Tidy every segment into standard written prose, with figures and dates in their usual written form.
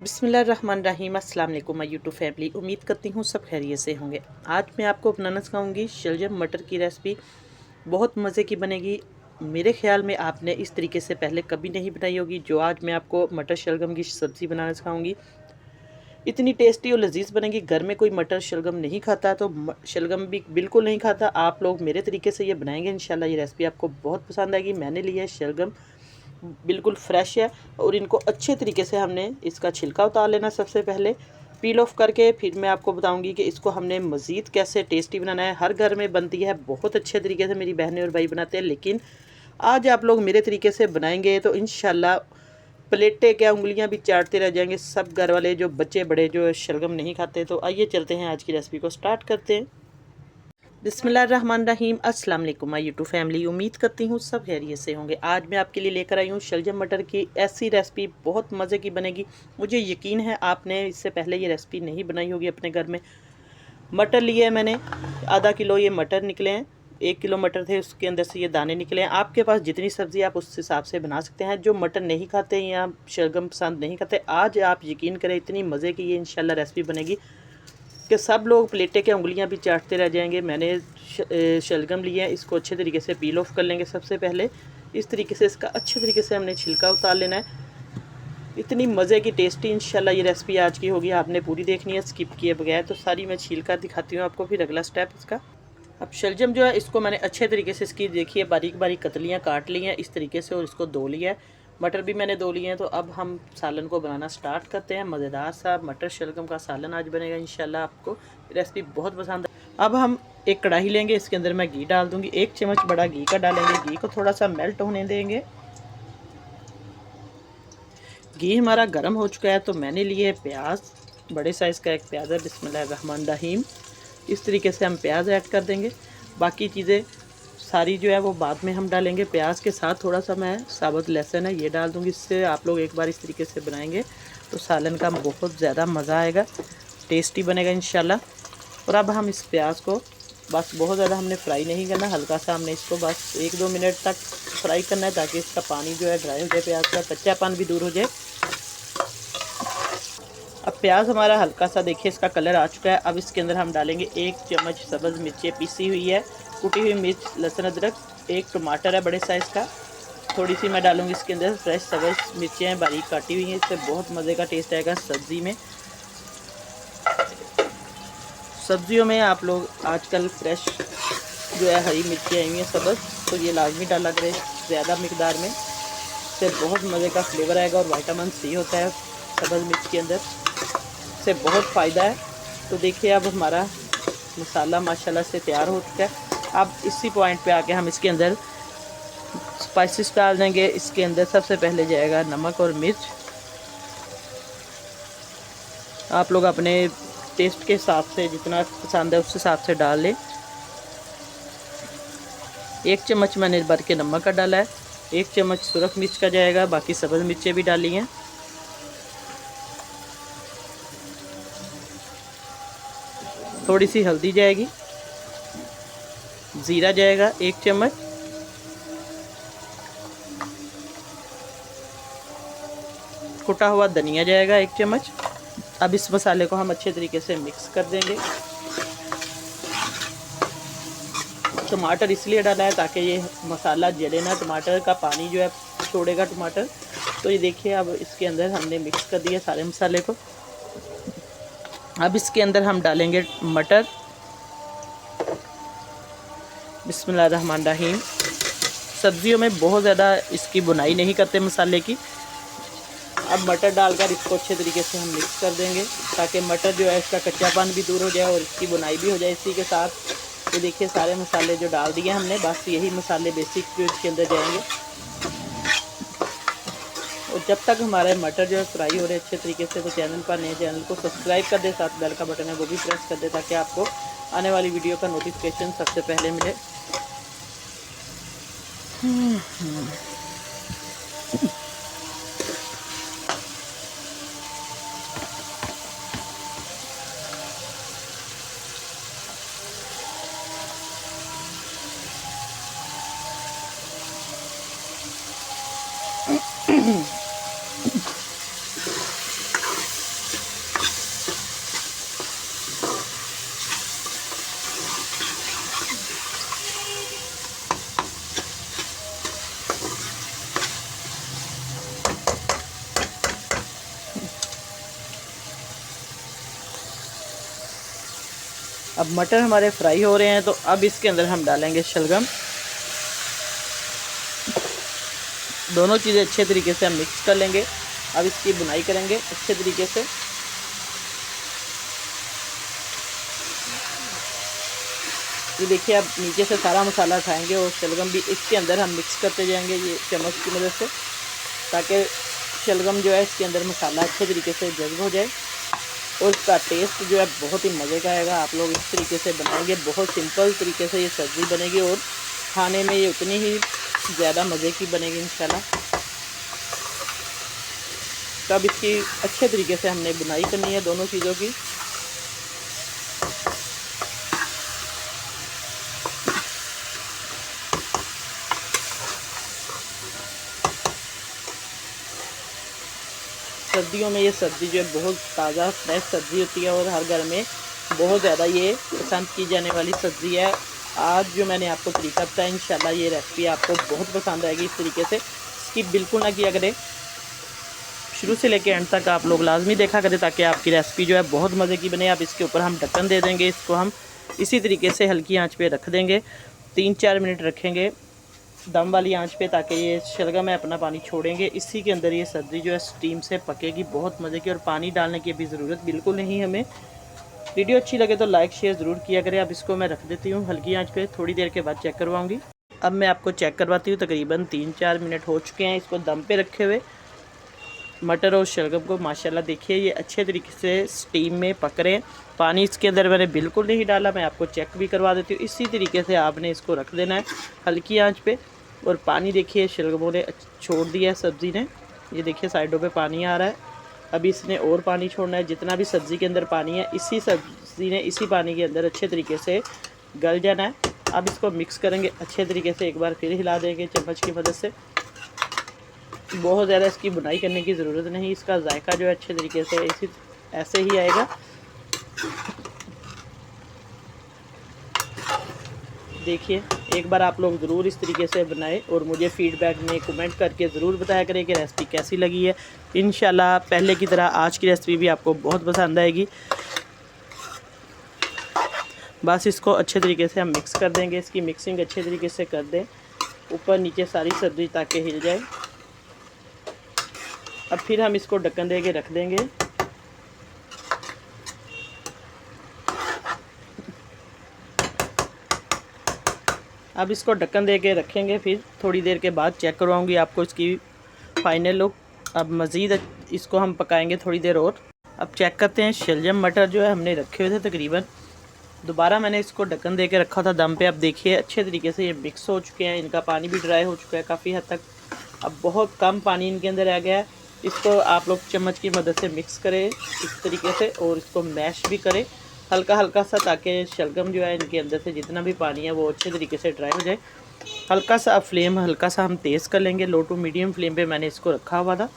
बिस्मिल्लाहिर्रहमानिर्रहीम। अस्सलाम वालेकुम माय यूट्यूब फैमिली। उम्मीद करती हूँ सब खैरियत से होंगे। आज मैं आपको बनाना सिखाऊंगी शलजम मटर की रेसिपी। बहुत मज़े की बनेगी। मेरे ख्याल में आपने इस तरीके से पहले कभी नहीं बनाई होगी। जो आज मैं आपको मटर शलगम की सब्ज़ी बनाना सिखाऊंगी, इतनी टेस्टी और लजीज बनेगी। घर में कोई मटर शलगम नहीं खाता तो शलगम भी बिल्कुल नहीं खाता। आप लोग मेरे तरीके से ये बनाएंगे, इंशाल्लाह ये रेसिपी आपको बहुत पसंद आएगी। मैंने लिया है शलगम, बिल्कुल फ्रेश है और इनको अच्छे तरीके से हमने इसका छिलका उतार लेना। सबसे पहले पील ऑफ करके फिर मैं आपको बताऊंगी कि इसको हमने मज़ीद कैसे टेस्टी बनाना है। हर घर में बनती है, बहुत अच्छे तरीके से मेरी बहनें और भाई बनाते हैं, लेकिन आज आप लोग मेरे तरीके से बनाएंगे तो इंशाल्लाह प्लेटें क्या उंगलियां भी चाटते रह जाएंगे सब घर वाले, जो बच्चे बड़े जो शलगम नहीं खाते। तो आइए चलते हैं, आज की रेसिपी को स्टार्ट करते हैं। बिस्मिल्लाहिर्रहमानिर्रहीम। अस्सलाम वालेकुम माय यूट्यूब फैमिली। उम्मीद करती हूँ सब खैरियत से होंगे। आज मैं आपके लिए लेकर आई हूँ शलजम मटर की ऐसी रेसिपी, बहुत मज़े की बनेगी। मुझे यकीन है आपने इससे पहले ये रेसिपी नहीं बनाई होगी अपने घर में। मटर लिए है मैंने, आधा किलो ये मटर निकले हैं। 1 किलो मटर थे, उसके अंदर से ये दाने निकले हैं। आपके पास जितनी सब्ज़ी आप उस हिसाब से बना सकते हैं। जो मटर नहीं खाते या शलगम पसंद नहीं करते, आज आप यकीन करें इतनी मज़े की ये इंशाल्लाह रेसिपी बनेगी कि सब लोग प्लेटें के उंगलियां भी चाटते रह जाएंगे। मैंने शलगम लिए हैं, इसको अच्छे तरीके से पील ऑफ कर लेंगे। सबसे पहले इस तरीके से इसका अच्छे तरीके से हमने छिलका उतार लेना है। इतनी मज़े की टेस्टी इंशाल्लाह ये रेसिपी आज की होगी। आपने पूरी देखनी है स्किप किए बगैर। तो सारी मैं छिलका दिखाती हूँ आपको, फिर अगला स्टेप इसका। अब शलजम जो है इसको मैंने अच्छे तरीके से इसकी देखिए बारीक बारीक कतलियाँ काट ली हैं इस तरीके से और इसको धो लिया है। मटर भी मैंने धो लिए हैं। तो अब हम सालन को बनाना स्टार्ट करते हैं। मज़ेदार सा मटर शलगम का सालन आज बनेगा इंशाल्लाह। आपको रेसिपी बहुत पसंद है। अब हम एक कढ़ाई लेंगे, इसके अंदर मैं घी डाल दूँगी। 1 चम्मच बड़ा घी का डालेंगे। घी को थोड़ा सा मेल्ट होने देंगे। घी हमारा गर्म हो चुका है तो मैंने लिए प्याज, बड़े साइज़ का एक प्याज है। बिस्मिल्लाहिर्रहमानिर्रहीम। इस तरीके से हम प्याज ऐड कर देंगे। बाकी चीज़ें सारी जो है वो बाद में हम डालेंगे। प्याज के साथ थोड़ा सा मैं साबुत लहसुन है ये डाल दूँगी। इससे आप लोग एक बार इस तरीके से बनाएंगे तो सालन का बहुत ज़्यादा मज़ा आएगा, टेस्टी बनेगा इंशाल्लाह। और अब हम इस प्याज को बस बहुत ज़्यादा हमने फ्राई नहीं करना, हल्का सा हमने इसको बस 1-2 मिनट तक फ्राई करना है ताकि इसका पानी जो है ड्राई हो जाए, प्याज का कच्चापन भी दूर हो जाए। अब प्याज हमारा हल्का सा देखिए इसका कलर आ चुका है। अब इसके अंदर हम डालेंगे 1 चम्मच सब्ज़ मिर्चें पीसी हुई है, कुटी हुई मिर्च, लहसुन, अदरक, 1 टमाटर है बड़े साइज़ का। थोड़ी सी मैं डालूंगी इसके अंदर फ्रेश सब्ज़ मिर्चें हैं बारीक काटी हुई हैं। इससे बहुत मज़े का टेस्ट आएगा सब्ज़ी में। सब्जियों में आप लोग आजकल फ्रेश जो है हरी मिर्ची आई हुई है सब्ज़, तो ये लाजमी डाला करें ज़्यादा मकदार में। इससे बहुत मज़े का फ्लेवर आएगा और विटामिन सी होता है सब्ज़ मिर्च के अंदर, से बहुत फ़ायदा है। तो देखिए अब हमारा मसाला माशाल्लाह से तैयार हो चुका है। अब इसी पॉइंट पे आके हम इसके अंदर स्पाइसेस डाल देंगे। इसके अंदर सबसे पहले जाएगा नमक और मिर्च। आप लोग अपने टेस्ट के हिसाब से जितना पसंद है उस हिसाब से डाल लें। 1 चम्मच मैंने भर के नमक का डाला है। 1 चम्मच सुरख मिर्च का जाएगा, बाकी सब्ज़ मिर्चें भी डाली हैं। थोड़ी सी हल्दी जाएगी, ज़ीरा जाएगा 1 चम्मच, कुटा हुआ धनिया जाएगा 1 चम्मच। अब इस मसाले को हम अच्छे तरीके से मिक्स कर देंगे। टमाटर इसलिए डाला है ताकि ये मसाला जले ना, टमाटर का पानी जो है छोड़ेगा टमाटर। तो ये देखिए अब इसके अंदर हमने मिक्स कर दिया सारे मसाले को। अब इसके अंदर हम डालेंगे मटर। बिस्मिल्लाहिर्रहमानिर्रहीम। सब्जियों में बहुत ज़्यादा इसकी बुनाई नहीं करते मसाले की। अब मटर डालकर इसको अच्छे तरीके से हम मिक्स कर देंगे ताकि मटर जो है इसका कच्चापन भी दूर हो जाए और इसकी बुनाई भी हो जाए। इसी के साथ ये देखिए सारे मसाले जो डाल दिए हमने, बस यही मसाले बेसिक जो इसके अंदर जाएंगे। और जब तक हमारे मटर जो है फ्राई हो रहे अच्छे तरीके से, तो चैनल पर नए चैनल को सब्सक्राइब कर दे, साथ बेल का बटन है वो भी प्रेस कर दे ताकि आपको आने वाली वीडियो का नोटिफिकेशन सबसे पहले मिले। अब मटर हमारे फ्राई हो रहे हैं, तो अब इसके अंदर हम डालेंगे शलगम। दोनों चीज़ें अच्छे तरीके से हम मिक्स कर लेंगे। अब इसकी बुनाई करेंगे अच्छे तरीके से। ये देखिए, अब नीचे से सारा मसाला खाएंगे और शलगम भी इसके अंदर हम मिक्स करते जाएंगे ये चम्मच की मदद से, ताकि शलगम जो है इसके अंदर मसाला अच्छे तरीके से जज़्ब हो जाए और इसका टेस्ट जो है बहुत ही मज़े का आएगा। आप लोग इस तरीके से बनाएंगे, बहुत सिंपल तरीके से ये सब्ज़ी बनेगी और खाने में ये उतनी ही ज़्यादा मज़े की बनेगी इंशाल्लाह। तब इसकी अच्छे तरीके से हमने बुनाई करनी है दोनों चीज़ों की। सर्दियों में ये सब्ज़ी जो है बहुत ताज़ा फ्रेश सब्ज़ी होती है और हर घर में बहुत ज़्यादा ये पसंद की जाने वाली सब्ज़ी है। आज जो मैंने आपको तरीका बताया, इंशाल्लाह ये रेसिपी आपको बहुत पसंद आएगी। इस तरीके से स्किप बिल्कुल ना किया करें, शुरू से लेकर एंड तक आप लोग लाजमी देखा करें, ताकि आपकी रेसिपी जो है बहुत मज़े की बने। अब इसके ऊपर हम ढक्कन दे देंगे, इसको हम इसी तरीके से हल्की आंच पे रख देंगे। 3-4 मिनट रखेंगे दम वाली आंच पे, ताकि ये शलगम है अपना पानी छोड़ेंगे। इसी के अंदर ये सब्ज़ी जो है स्टीम से पकेगी बहुत मज़े की, और पानी डालने की भी ज़रूरत बिल्कुल नहीं हमें। वीडियो अच्छी लगे तो लाइक शेयर ज़रूर किया करें। अब इसको मैं रख देती हूँ हल्की आंच पे, थोड़ी देर के बाद चेक करवाऊँगी। अब मैं आपको चेक करवाती हूँ। तकरीबन 3-4 मिनट हो चुके हैं इसको दम पे रखे हुए। मटर और शलगम को माशाल्लाह देखिए ये अच्छे तरीके से स्टीम में पक रहे हैं। पानी इसके अंदर मैंने बिल्कुल नहीं डाला, मैं आपको चेक भी करवा देती हूँ। इसी तरीके से आपने इसको रख देना है हल्की आंच पे। और पानी देखिए शलगमों ने छोड़ दिया है सब्ज़ी ने, ये देखिए साइडों पे पानी आ रहा है। अभी इसने और पानी छोड़ना है। जितना भी सब्ज़ी के अंदर पानी है, इसी सब्ज़ी ने इसी पानी के अंदर अच्छे तरीके से गल जाना है। अब इसको मिक्स करेंगे अच्छे तरीके से, एक बार फिर हिला देंगे चम्मच की मदद से। बहुत ज़्यादा इसकी बुनाई करने की ज़रूरत नहीं, इसका जायका जो है अच्छे तरीके से ऐसे ही आएगा। देखिए, एक बार आप लोग ज़रूर इस तरीके से बनाएं और मुझे फ़ीडबैक में कमेंट करके ज़रूर बताया करें कि रेसिपी कैसी लगी है। इंशाल्लाह पहले की तरह आज की रेसिपी भी आपको बहुत पसंद आएगी। बस इसको अच्छे तरीके से हम मिक्स कर देंगे, इसकी मिक्सिंग अच्छे तरीके से कर दें, ऊपर नीचे सारी सब्ज़ी ताकि हिल जाए। अब फिर हम इसको ढक्कन दे के रख देंगे। अब इसको ढक्कन दे के रखेंगे, फिर थोड़ी देर के बाद चेक करवाऊंगी आपको इसकी फ़ाइनल लुक। अब मज़ीद इसको हम पकाएंगे थोड़ी देर और। अब चेक करते हैं शलजम मटर जो है हमने रखे हुए थे तकरीबन, दोबारा मैंने इसको ढक्कन दे के रखा था दम पे। अब देखिए अच्छे तरीके से ये मिक्स हो चुके हैं, इनका पानी भी ड्राई हो चुका है काफ़ी हद तक। अब बहुत कम पानी इनके अंदर रह गया है। इसको आप लोग चम्मच की मदद से मिक्स करें इस तरीके से, और इसको मैश भी करें हल्का हल्का सा, ताकि शलगम जो है इनके अंदर से जितना भी पानी है वो अच्छे तरीके से ड्राई हो जाए। हल्का सा फ्लेम हल्का सा हम तेज़ कर लेंगे, लो टू मीडियम फ्लेम पे मैंने इसको रखा हुआ था।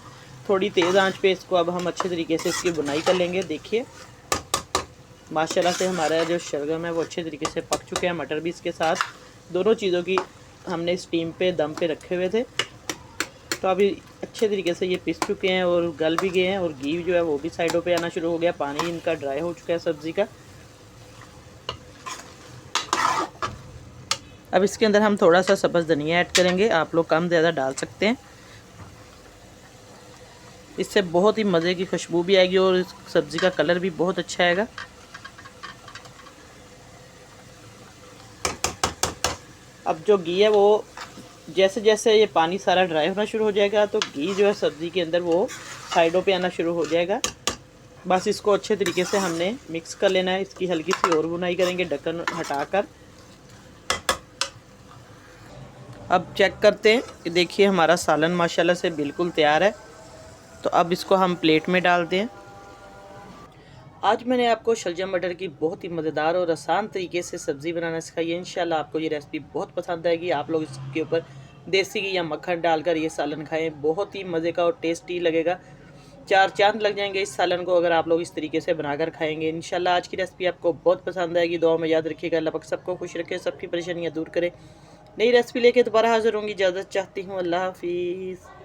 थोड़ी तेज़ आंच पे इसको अब हम अच्छे तरीके से इसकी बुनाई कर लेंगे। देखिए माशाल्लाह से हमारा जो शलगम है वो अच्छे तरीके से पक चुके हैं, मटर भी इसके साथ। दोनों चीज़ों की हमने स्टीम पे दम पे रखे हुए थे, तो अभी अच्छे तरीके से ये पिस चुके हैं और गल भी गए हैं, और घी जो है वो भी साइडों पे आना शुरू हो गया। पानी इनका ड्राई हो चुका है सब्ज़ी का। अब इसके अंदर हम थोड़ा सा सब्ज़ धनिया ऐड करेंगे, आप लोग कम ज़्यादा डाल सकते हैं। इससे बहुत ही मज़े की खुशबू भी आएगी और इस सब्ज़ी का कलर भी बहुत अच्छा आएगा। अब जो घी है वो जैसे जैसे ये पानी सारा ड्राई होना शुरू हो जाएगा, तो घी जो है सब्ज़ी के अंदर वो साइडों पे आना शुरू हो जाएगा। बस इसको अच्छे तरीके से हमने मिक्स कर लेना है। इसकी हल्की सी और बुनाई करेंगे ढक्कन हटाकर। अब चेक करते हैं कि देखिए हमारा सालन माशाल्लाह से बिल्कुल तैयार है। तो अब इसको हम प्लेट में डालते हैं। आज मैंने आपको शलजम मटर की बहुत ही मज़ेदार और आसान तरीके से सब्ज़ी बनाना सिखाई है। इंशाल्लाह आपको ये रेसिपी बहुत पसंद आएगी। आप लोग इसके ऊपर देसी घी या मक्खन डालकर ये सालन खाएं, बहुत ही मज़े का और टेस्टी लगेगा। 4 चांद लग जाएंगे इस सालन को अगर आप लोग इस तरीके से बनाकर खाएंगे। इंशाल्लाह आज की रेसिपी आपको बहुत पसंद आएगी। दुआ में याद रखिएगा। अल्लाह पाक सबको खुश रखे, सबकी परेशानियाँ दूर करे। नई रेसिपी लेके दोबारा हाज़िर होंगी। इजाज़त चाहती हूँ। अल्लाह हाफिज़।